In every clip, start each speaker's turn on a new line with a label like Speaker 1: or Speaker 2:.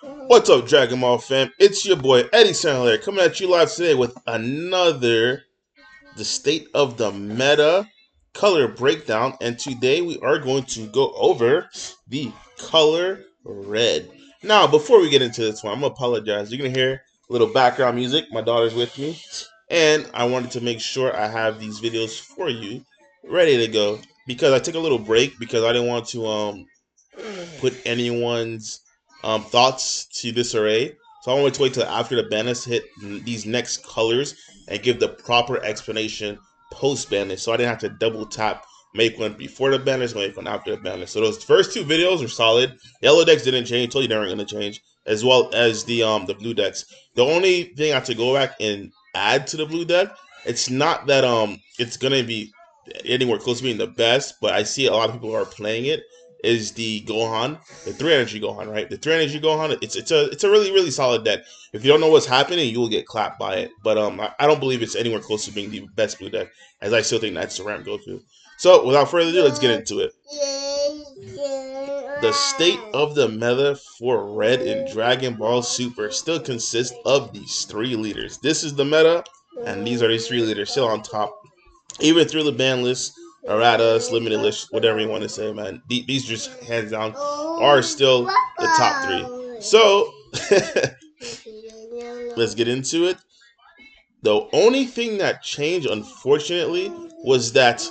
Speaker 1: What's up, Dragon Ball fam? It's your boy Eddie Sandler coming at you live today with another the state of the meta color breakdown, and today we are going to go over the color red. Now, before we get into this one, I'm gonna apologize. You're gonna hear a little background music. My daughter's with me, and I wanted to make sure I have these videos for you ready to go because I took a little break because I didn't want to put anyone's thoughts to this array. So I want to wait till after the banners hit these next colors and give the proper explanation post banners. So I didn't have to double tap, make one before the banners, make one after the banners. So those first two videos are solid. Yellow decks didn't change, told you they weren't going to change, as well as the blue decks. The only thing I have to go back and add to the blue deck, it's not that it's gonna be anywhere close to being the best, but I see a lot of people are playing it is the Gohan, the 3 energy Gohan, right? The 3 energy Gohan, it's a really solid deck. If you don't know what's happening, you will get clapped by it. But I don't believe it's anywhere close to being the best blue deck, as I still think that's the Ram Goku. So without further ado, let's get into it. The state of the meta for Red in Dragon Ball Super still consists of these three leaders. This is the meta, and these are these three leaders still on top even through the ban list, erratas, limited list, whatever you want to say, man. These just hands down are still the top three. So let's get into it. The only thing that changed, unfortunately, was that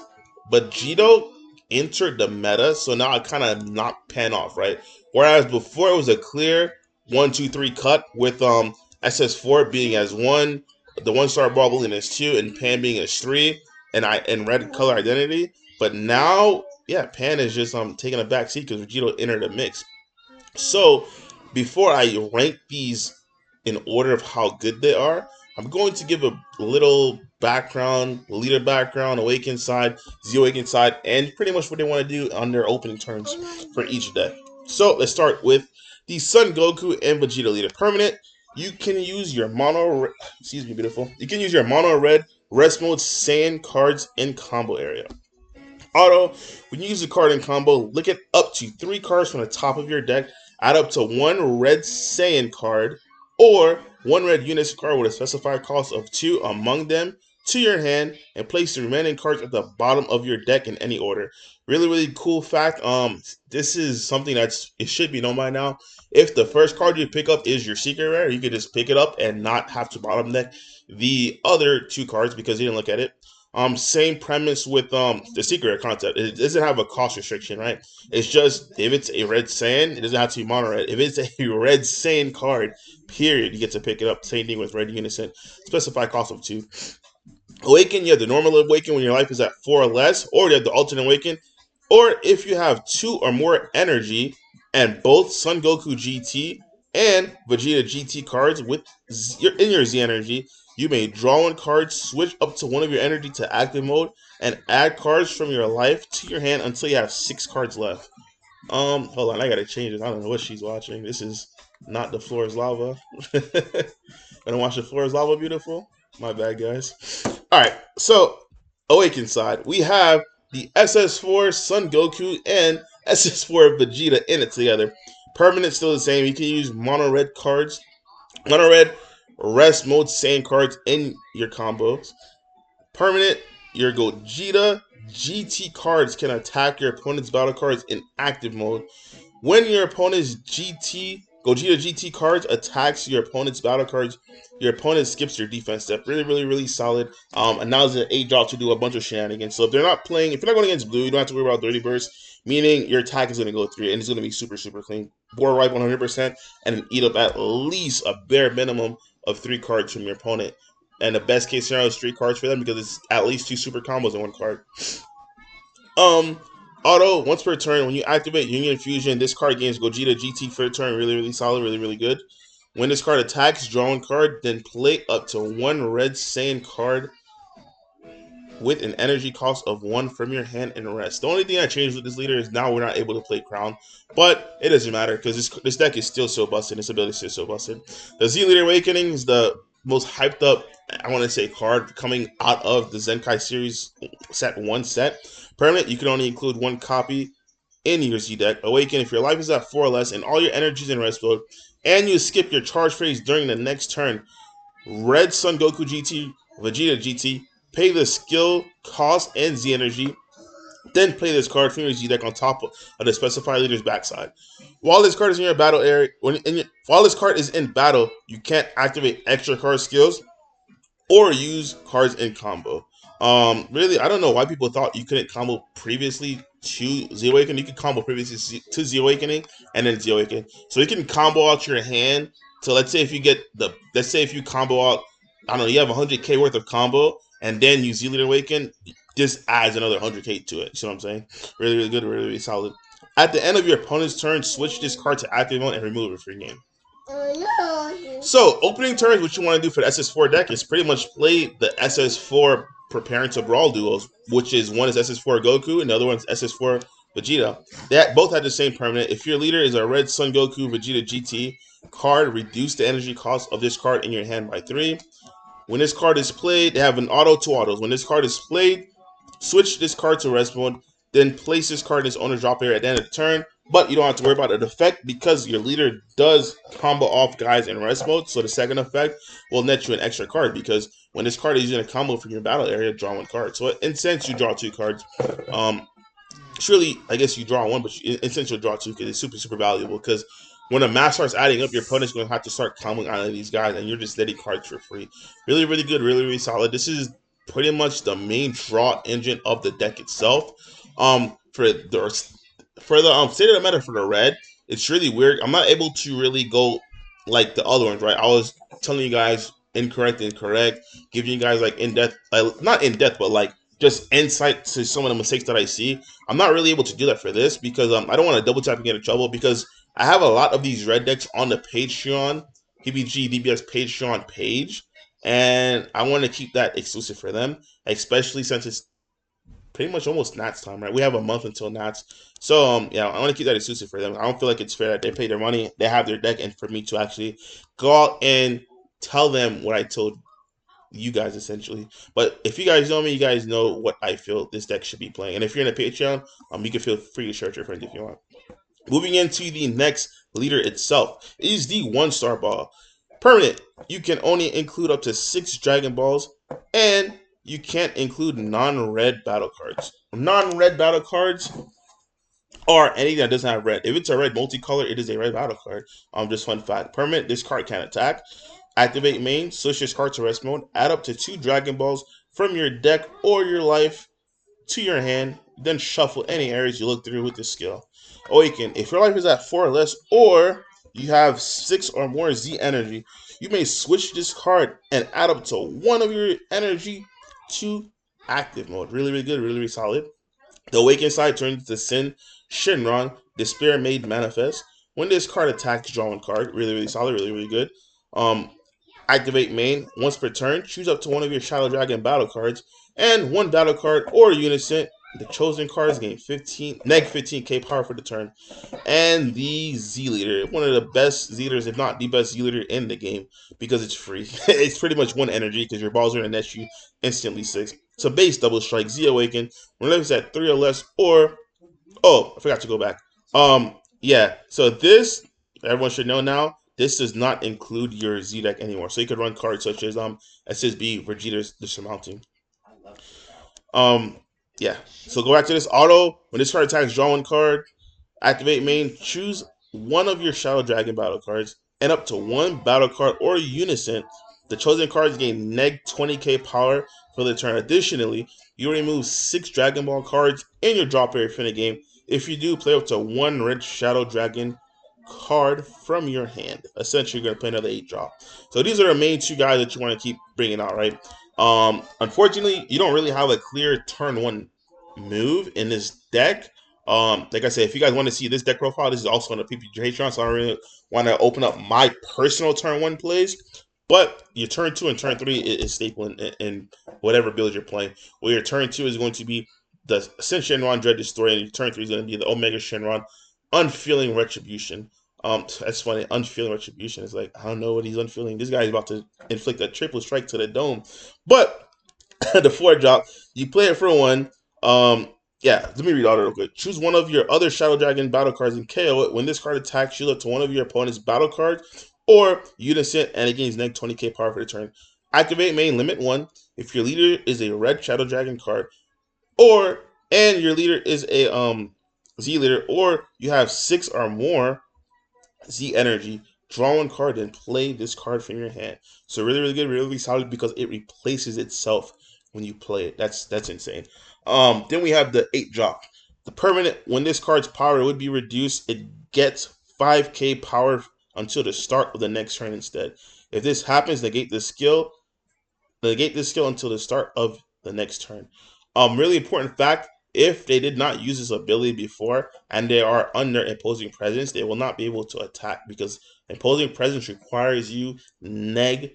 Speaker 1: Vegito entered the meta, so now it kind of knocked Pan off, right? Whereas before it was a clear 1, 2, 3 cut with SS4 being as one, the 1 star ball being as two, and Pan being as three, and red color identity. But now, yeah, Pan is just taking a back seat because Vegito entered the mix. So before I rank these in order of how good they are, I'm going to give a little background, leader background, awaken side, Z awaken side, and pretty much what they want to do on their opening turns for each deck. So let's start with the Son Goku and Vegeta leader permanent. You can use your excuse me, beautiful. You can use your mono red rest mode Saiyan cards in combo area. Auto, when you use a card in combo, look at up to 3 cards from the top of your deck, add up to 1 red Saiyan card, or 1 red Unis card with a specified cost of 2 among them to your hand, and place the remaining cards at the bottom of your deck in any order. Really cool fact. This is something it should be known by now. If the first card you pick up is your secret rare, you can just pick it up and not have to bottom deck the other 2 cards because you didn't look at it. Same premise with the secret concept. It doesn't have a cost restriction, right? It's just if it's a red Saiyan, it doesn't have to be mono red. If it's a red Saiyan card, period, you get to pick it up. Same thing with red Unison. Specified cost of 2. Awaken, you have the normal awaken when your life is at 4 or less, or you have the alternate awaken, or if you have 2 or more energy and both Son Goku GT and Vegeta GT cards in your Z energy, you may draw 1 card, switch up to one of your energy to active mode, and add cards from your life to your hand until you have 6 cards left. Hold on, I gotta change it. I don't know what she's watching. This is not the floor is lava. Gonna watch the floor is lava, beautiful. My bad, guys. All right, so Awaken side, we have the SS4 Son Goku and SS4 Vegeta in it together. Permanent still the same. You can use mono red cards, mono red rest mode Saiyan cards in your combos. Permanent, your Gogeta GT cards can attack your opponent's battle cards in active mode. When your opponent's Gogeta GT cards attacks your opponent's battle cards, your opponent skips your defense step. Really solid. And now it's an 8 drop to do a bunch of shenanigans. So if you're not going against blue, you don't have to worry about 30 bursts, meaning your attack is going to go through and it's going to be super clean. Board wipe 100% and eat up at least a bare minimum of 3 cards from your opponent. And the best case scenario is 3 cards for them because it's at least 2 super combos in 1 card. Auto, once per turn, when you activate Union Fusion, this card gains Gogeta GT for a turn. Really solid, really good. When this card attacks, draw 1 card, then play up to 1 red Saiyan card with an energy cost of 1 from your hand and rest. The only thing I changed with this leader is now we're not able to play Crown, but it doesn't matter because this deck is still so busted. This ability is still so busted. The Z Leader Awakening is the most hyped up, I want to say, card coming out of the Zenkai series set 1 set. Permanent, you can only include 1 copy in your Z deck. Awaken if your life is at 4 or less and all your energies in rest mode, and you skip your charge phase during the next turn. Red Sun Goku GT, Vegeta GT, pay the skill, cost, and Z energy. Then play this card from your Z deck on top of the specified leader's backside. While this card is in your battle area, while this card is in battle, you can't activate extra card skills or use cards in combo. Really, I don't know why people thought you couldn't combo previously to Z Awakening. You could combo previously to Z Awakening and then Z Awakening. So you can combo out your hand. So let's say if you get let's say if you combo out, I don't know, you have 100k worth of combo, and then you Z Leader Awaken, this adds another 100k to it. You know what I'm saying? Really, really good, really, really solid. At the end of your opponent's turn, switch this card to active mode and remove it from your game. So, opening turns, what you want to do for the SS4 deck is pretty much play the SS4 preparing to brawl duos, which is one is SS4 Goku and the other one is SS4 Vegeta. They both have the same permanent. If your leader is a Red Sun Goku Vegeta GT card, reduce the energy cost of this card in your hand by 3. When this card is played, they have an auto to autos. When this card is played, switch this card to rest mode, then place this card in its owner's drop area at the end of the turn. But you don't have to worry about an effect because your leader does combo off guys in rest mode. So the second effect will net you an extra card because when this card is using a combo from your battle area, draw 1 card. So in sense, you draw 2 cards. Surely, I guess you draw 1, but in sense, you'll draw 2 because it's super, super valuable. Because when a math starts adding up, your opponent's going to have to start comboing out of these guys, and you're just letting cards for free. Really, really good, really, really solid. This is pretty much the main draw engine of the deck itself. For the state of the meta for the red, it's really weird. I'm not able to really go like the other ones, right? I was telling you guys incorrect and correct, giving you guys like in depth, not in depth, but like just insight to some of the mistakes that I see. I'm not really able to do that for this because I don't want to double tap and get in trouble because I have a lot of these red decks on the Patreon, PPG DBS Patreon page, and I want to keep that exclusive for them, especially since it's pretty much almost Nats time, right? We have a month until Nats. So, yeah, I want to keep that exclusive for them. I don't feel like it's fair that they pay their money, they have their deck, and for me to actually go out and tell them what I told you guys, essentially. But if you guys know me, you guys know what I feel this deck should be playing. And if you're in a Patreon, you can feel free to share with your friends if you want. Moving into the next leader itself is the 1-star ball. Permanent. You can only include up to 6 Dragon Balls, and you can't include non-red battle cards. Non-red battle cards are anything that doesn't have red. If it's a red multicolor, it is a red battle card. Just fun fact. Permanent, this card can attack. Activate main, switch this card to rest mode. Add up to 2 Dragon Balls from your deck or your life to your hand. Then shuffle any areas you look through with this skill. Awaken. If your life is at 4 or less, or you have 6 or more Z energy, you may switch this card and add up to 1 of your energy to active mode. Really, really good, really, really solid. The Awaken side turns to Sin Shinron, Despair Made Manifest. When this card attacks, draw 1 card. Really, really solid, really, really good. Activate main. Once per turn, choose up to 1 of your Shadow Dragon battle cards and 1 battle card or unison. The chosen cards gain 15k power for the turn. And the Z Leader, one of the best Z Leaders, if not the best Z Leader in the game, because it's free. It's pretty much 1 energy because your balls are going to net you instantly 6. So base double strike, Z Awaken, when it's at 3 or less, or I forgot to go back. Yeah, so this everyone should know now. This does not include your Z deck anymore. So you could run cards such as SSB, Vegeta's the Surmounting. Yeah. So go back to this auto. When this card attacks, draw 1 card. Activate main. Choose 1 of your Shadow Dragon battle cards and up to 1 battle card or unison. The chosen cards gain neg 20k power for the turn. Additionally, you remove 6 Dragon Ball cards in your drop area for the game. If you do, play up to 1 red Shadow Dragon card from your hand. Essentially, you're going to play another 8 drop. So these are the main 2 guys that you want to keep bringing out, right? Unfortunately, you don't really have a clear turn 1 move in this deck. Like I said, if you guys want to see this deck profile, this is also on the PPG Patreon, so I don't really want to open up my personal turn 1 plays. But your turn 2 and turn 3 is staple in whatever build you're playing. Where your turn 2 is going to be the Sin Shenron Dread Destroyer, and your turn 3 is going to be the Omega Shenron Unfeeling Retribution. That's funny. Unfeeling Retribution is like, I don't know what he's unfeeling. This guy is about to inflict a triple strike to the dome. But the 4 drop, you play it for 1. Yeah, let me read all that real quick. Choose one of your other Shadow Dragon battle cards and KO it. When this card attacks, shield up to one of your opponent's battle cards or unison and it gains negative 20k power for the turn. Activate main limit 1 if your leader is a red Shadow Dragon card or and your leader is a Z leader or you have 6 or more Z energy, draw one card and play this card from your hand. So really, really good, really, really solid because it replaces itself when you play it. That's insane. Then we have the 8-drop. The permanent, when this card's power would be reduced, it gets 5k power until the start of the next turn instead. If this happens, negate this skill until the start of the next turn. Really important fact: if they did not use this ability before and they are under imposing presence, they will not be able to attack because imposing presence requires you neg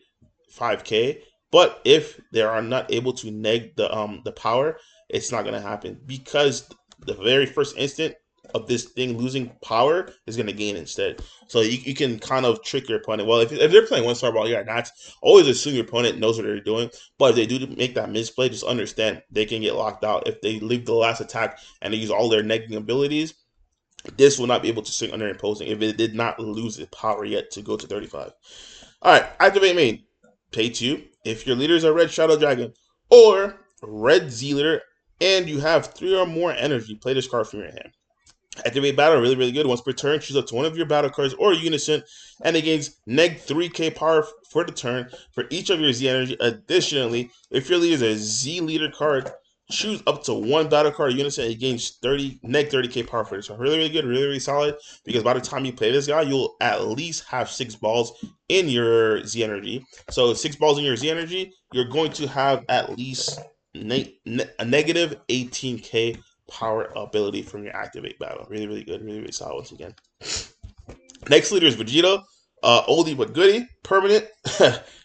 Speaker 1: 5k. But if they are not able to neg the power, it's not gonna happen because the very first instant of this thing losing power is gonna gain instead. So you can kind of trick your opponent. Well, if they're playing 1-star ball, yeah, not always assume your opponent knows what they're doing. But if they do make that misplay, just understand they can get locked out. If they leave the last attack and they use all their negging abilities, this will not be able to swing under imposing if it did not lose its power yet to go to 35. All right, activate main. Pay 2 if your leader is a red Shadow Dragon or red Z leader and you have 3 or more energy. Play this card from your hand. Activate battle, really, really good. Once per turn, choose up to one of your battle cards or unison, and it gains neg 3k power for the turn for each of your Z energy. Additionally, if your leader is a Z leader card, choose up to one battle card unison, it gains 30k power for the turn. Really, really good, really, really solid. Because by the time you play this guy, you'll at least have 6 balls in your Z energy. So 6 balls in your Z energy, you're going to have at least a negative 18k power ability from your activate battle. Really, really good. Really, really solid once again. Next leader is Vegito. Oldie but goodie. Permanent.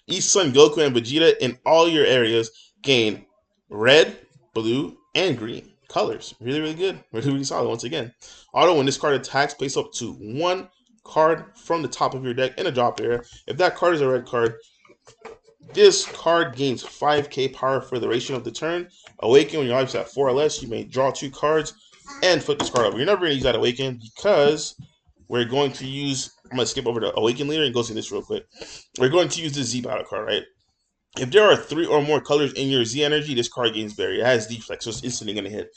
Speaker 1: Each Son Goku and Vegeta in all your areas gain red, blue, and green colors. Really, really good. Really, really solid once again. Auto, when this card attacks, place up to one card from the top of your deck in a drop area. If that card is a red card, this card gains 5k power for the duration of the turn. Awaken, when your life's at 4 or less, you may draw 2 cards and flip this card over. You're never going to use that Awaken because we're going to use, I'm going to skip over the Awaken leader and go see this real quick. We're going to use the Z battle card, right? If there are 3 or more colors in your Z energy, this card gains barrier. It has deflex, so it's instantly going to hit.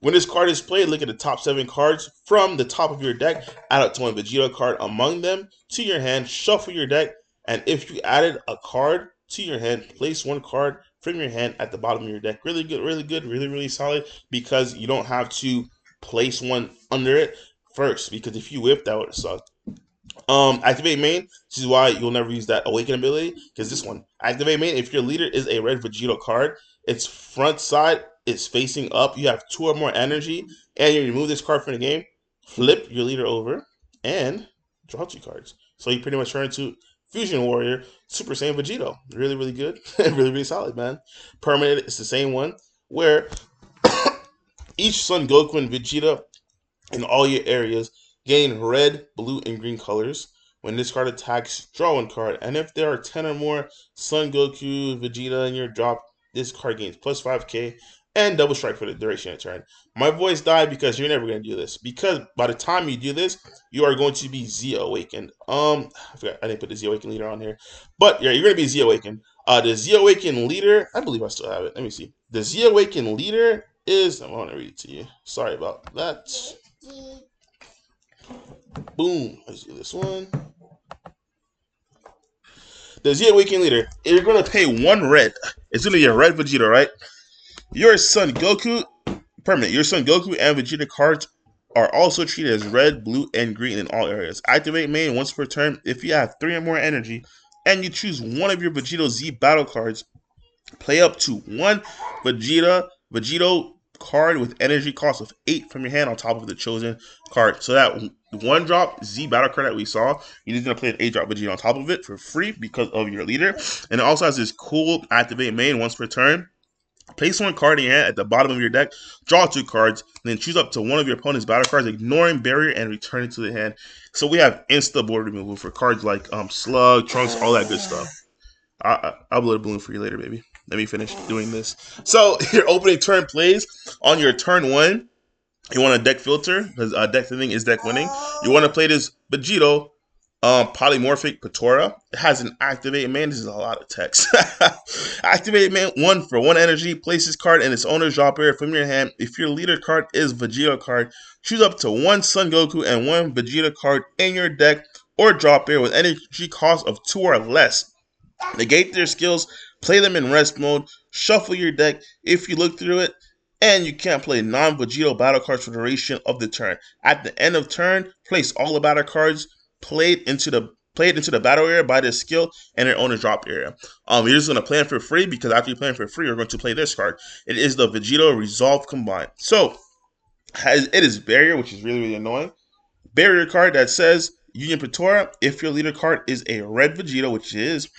Speaker 1: When this card is played, look at the top 7 cards from the top of your deck, add up to one Vegito card among them to your hand, shuffle your deck, and if you added a card to your hand, place one card from your hand at the bottom of your deck. Really good, really good, really, really solid because you don't have to place one under it first because if you whip, that would have sucked. Activate main. This is why you'll never use that awaken ability because this one activate main. If your leader is a red Vegito card, its front side is facing up. You have 2 or more energy, and you remove this card from the game. Flip your leader over and draw 2 cards. So you pretty much turn into Fusion Warrior Super Saiyan Vegito. Really, really good. Really, really solid, man. Permanent. It's the same one where each Son Goku and Vegeta in all your areas gain red, blue, and green colors. When this card attacks, draw one card. And if there are 10 or more Son Goku, Vegeta in your drop, this card gains plus 5k and double strike for the duration of the turn. My voice died because you're never going to do this. Because by the time you do this, you are going to be Z Awakened. I forgot, I didn't put the Z Awakened leader on here. But yeah, you're going to be Z Awakened. The Z Awakened leader, I believe I still have it. Let me see. The Z Awakened leader is, I want to read it to you. Sorry about that. Boom. Let's do this one. The Z Awakening leader. You're going to pay 1 red. It's going to be a red Vegeta, right? Your Son Goku, permanent. Your Son Goku and Vegeta cards are also treated as red, blue, and green in all areas. Activate main once per turn if you have 3 or more energy, and you choose one of your Vegito Z battle cards. Play up to 1 Vegito card with energy cost of 8 from your hand on top of the chosen card. So that 1-drop Z battle card that we saw, you're just going to play an 8-drop Vegeta on top of it for free because of your leader. And it also has this cool activate main once per turn. Place 1 card in your hand at the bottom of your deck, draw 2 cards, then choose up to one of your opponent's battle cards, ignoring barrier and return it to the hand. So we have insta board removal for cards like Slug, Trunks, all that good stuff. I'll blow a balloon for you later, baby. let me finish doing this. So your opening turn plays on your turn 1. You want a deck filter because deck filling is deck winning. You want to play this Vegito polymorphic Patora. It has an activate man. This is a lot of text. Activate man 1 for 1 energy. Place this card in its owner's drop area from your hand. If your leader card is Vegito card, choose up to 1 Son Goku and 1 Vegeta card in your deck or drop area with energy cost of 2 or less. Negate their skills, play them in rest mode, shuffle your deck if you look through it, and you can't play non-Vegito battle cards for the duration of the turn. At the end of turn, place all the battle cards played into the battle area by this skill and their owner's drop area. You're just going to play them for free because after you play them for free, you're going to play this card. It is the Vegito Resolve combined. So, it is Barrier, which is really, really annoying. Barrier card that says Union Patora, if your leader card is a red Vegito, which is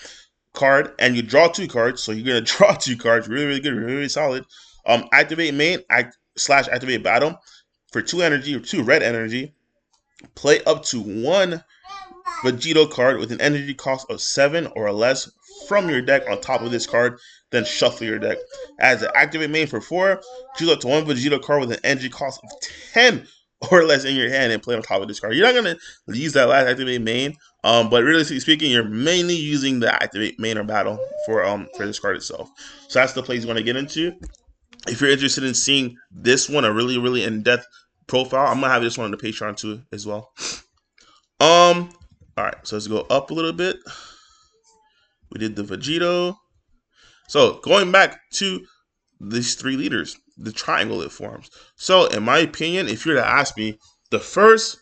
Speaker 1: card, and you draw 2 cards, so you're going to draw 2 cards, really, really good, really, really solid. Activate main, /activate battle for 2 energy or 2 red energy. Play up to 1 Vegito card with an energy cost of 7 or less from your deck on top of this card, then shuffle your deck. As an activate main for 4, choose up to 1 Vegito card with an energy cost of 10 or less in your hand and play on top of this card. You're not going to use that last activate main, but realistically speaking, you're mainly using the activate main or battle for this card itself. So that's the plays you want to get into. If you're interested in seeing this one, a really, really in-depth profile, I'm gonna have this one on the Patreon too as well. All right, so let's go up a little bit. We did the Vegito. So going back to these 3 leaders, the triangle it forms. So in my opinion, if you're to ask me, the first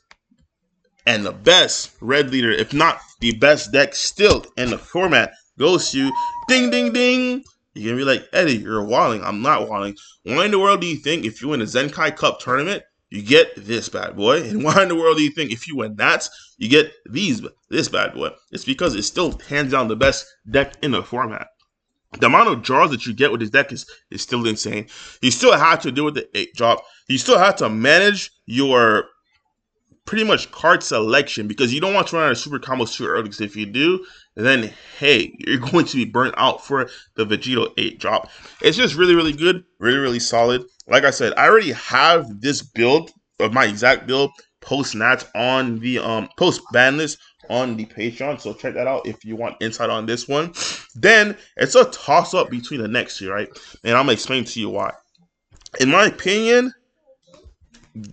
Speaker 1: and the best red leader, if not the best deck still in the format, goes to ding, ding, ding. You're going to be like, Eddie, you're wilding. I'm not wilding. Why in the world do you think if you win a Zenkai Cup tournament, you get this bad boy? And why in the world do you think if you win that, you get this bad boy? It's because it's still hands down the best deck in the format. The amount of draws that you get with this deck is still insane. You still have to deal with the 8 drop. You still have to manage your pretty much card selection because you don't want to run out of super combos too early, because if you do, then hey, you're going to be burnt out for the Vegito 8 drop. It's just really, really good, really, really solid. Like I said, I already have this build of my exact build post-nats on the post-ban list on the Patreon, so check that out if you want insight on this one. Then it's a toss-up between the next 2, right? And I'm going to explain to you why. In my opinion,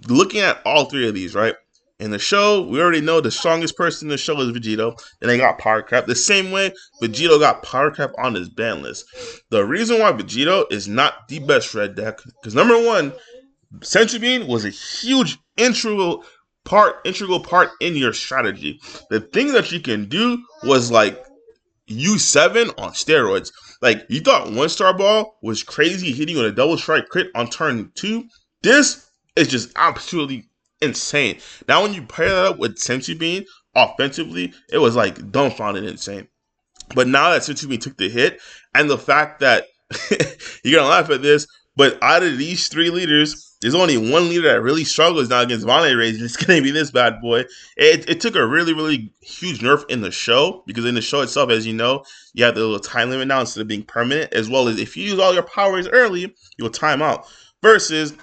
Speaker 1: looking at all 3 of these, right? In the show, we already know the strongest person in the show is Vegito. Then they got Power Crap. The same way Vegito got Power Crap on his ban list. The reason why Vegito is not the best red deck, because number 1, Senzu Bean was a huge integral part in your strategy. The thing that you can do was like U7 on steroids. Like, you thought 1-star ball was crazy, hitting you with a double strike crit on turn 2. This is just absolutely insane. Now, when you pair that up with Senzu Bean offensively, it was like dumbfounded insane. But now that Senzu Bean took the hit, and the fact that you're gonna laugh at this, but out of these 3 leaders, there's only 1 leader that really struggles now against Vale Rage, and it's gonna be this bad boy. It took a really, really huge nerf in the show, because in the show itself, as you know, you have the little time limit now instead of being permanent, as well as if you use all your powers early, you'll time out. Versus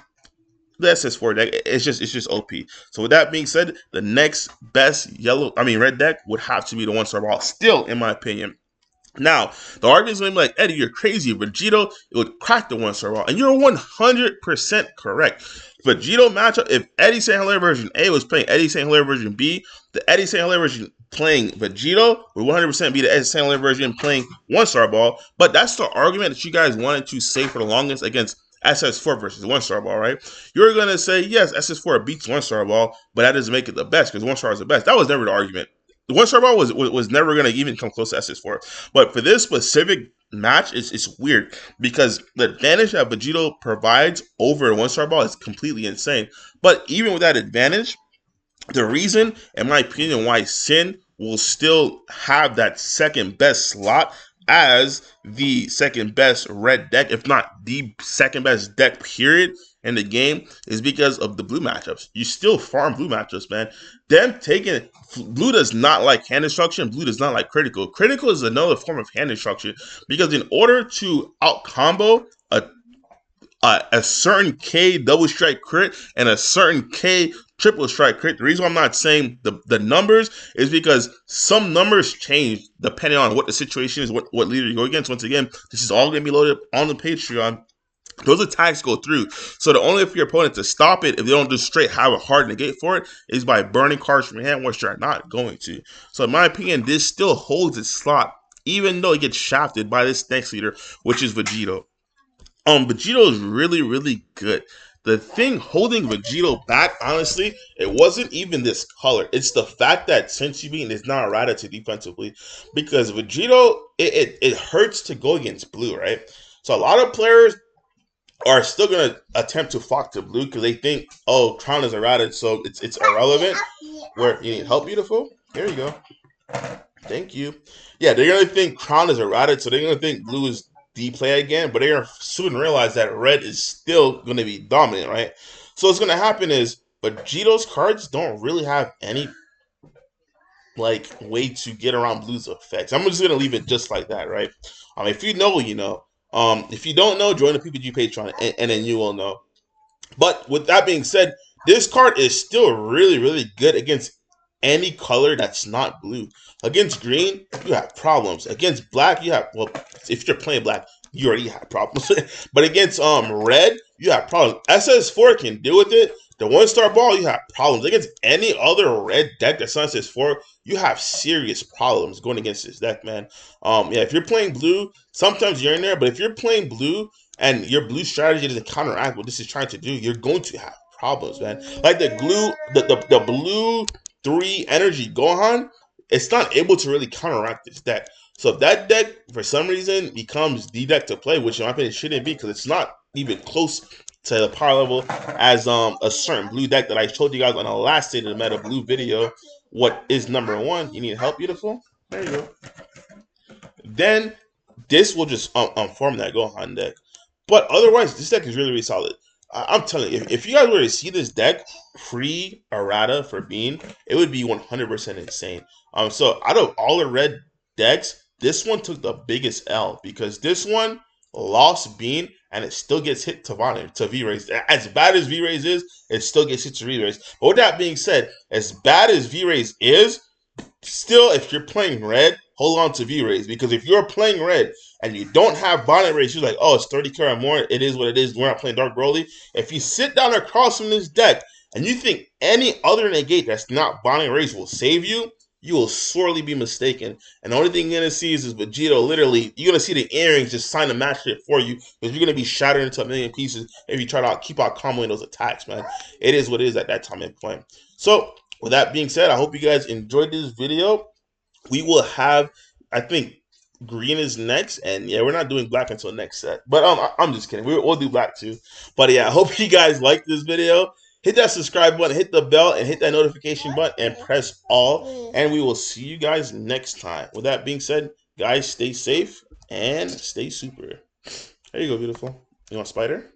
Speaker 1: the SS4 deck, it's just OP. So with that being said, the next best red deck would have to be the 1-star ball, still in my opinion. Now, the argument's going to be like, Eddie, you're crazy. Vegito, it would crack the 1-star ball. And you're 100% correct. Vegito matchup, if Eddie St. Hilaire version A was playing Eddie St. Hilaire version B, the Eddie St. Hilaire version playing Vegito would 100% be the Eddie St. Hilaire version playing 1-star ball. But that's the argument that you guys wanted to say for the longest against SS4 versus 1-star ball, right? You're going to say, yes, SS4 beats 1-star ball, but that doesn't make it the best because 1-star is the best. That was never the argument. The 1-star ball was never going to even come close to SS4. But for this specific match, it's weird because the advantage that Vegito provides over a 1-star ball is completely insane. But even with that advantage, the reason, in my opinion, why Sin will still have that second best slot as the second best red deck, if not the second best deck period, in the game is because of the blue matchups. You still farm blue matchups, man. Them taking blue does not like hand destruction. Blue does not like critical. Critical is another form of hand destruction because in order to out combo a certain K double strike crit and a certain K triple strike crit. The reason why I'm not saying the numbers is because some numbers change depending on what the situation is, what leader you go against. Once again, this is all going to be loaded on the Patreon. Those attacks go through. So the only way for your opponent to stop it, if they don't just straight have a hard negate for it, is by burning cards from your hand, which they're not going to. So in my opinion, this still holds its slot, even though it gets shafted by this next leader, which is Vegito. Vegito is really, really good. The thing holding Vegito back, honestly, it wasn't even this color. It's the fact that Senshi Bean is not errata to defensively. Because Vegito, it hurts to go against blue, right? So a lot of players are still gonna attempt to flock to blue because they think, oh, Crown is errata, so it's irrelevant. Where you need help, beautiful? Here you go. Thank you. Yeah, they're gonna think Crown is errata, so they're gonna think blue is D play again, but they're gonna soon realize that red is still gonna be dominant, right? So what's gonna happen is, but Gito's cards don't really have any like way to get around blue's effects. I'm just gonna leave it just like that, right? If you know, you know. If you don't know, join the PPG Patreon, and then you will know. But with that being said, this card is still really, really good against any color that's not blue. Against green, you have problems. Against black, you have, well, if you're playing black, you already have problems. But against red, you have problems. SS4 can deal with it. The 1-star ball, you have problems. Against any other red deck that's not SS4, you have serious problems going against this deck, man. Yeah, if you're playing blue, sometimes you're in there, but if you're playing blue and your blue strategy doesn't counteract what this is trying to do, you're going to have problems, man. Like the blue 3 energy Gohan, it's not able to really counteract this deck. So if that deck for some reason becomes the deck to play, which in my opinion it shouldn't be because it's not even close to the power level as a certain blue deck that I showed you guys on the last State of the Meta blue video. What is number 1? You need help, beautiful? There you go. Then this will just form that Gohan deck. But otherwise, this deck is really, really solid. I'm telling you, if you guys were to see this deck pre-errata for Bean, it would be 100% insane. So out of all the red decks, this one took the biggest L because this one lost Bean and it still gets hit to V-Rays. As bad as V-Rays is, it still gets hit to V-Rays. But with that being said, as bad as V-Rays is, still, if you're playing red, hold on to V-Rays. Because if you're playing red and you don't have bonnet rays, you're like, oh, it's 30k or more. It is what it is. We're not playing Dark Broly. If you sit down across from this deck and you think any other negate that's not bonnet rays will save you, you will sorely be mistaken. And the only thing you're going to see is Vegito literally, you're going to see the earrings just sign the match it for you because you're going to be shattered into a million pieces if you try to keep out comboing those attacks, man. It is what it is at that time and point. So, with that being said, I hope you guys enjoyed this video. We will have, I think, green is next, and yeah, we're not doing black until next set. But I'm just kidding. We'll do black too. But yeah, I hope you guys like this video. Hit that subscribe button, hit the bell, and hit that notification button, and press all. And we will see you guys next time. With that being said, guys, stay safe and stay super. There you go, beautiful. You want spider?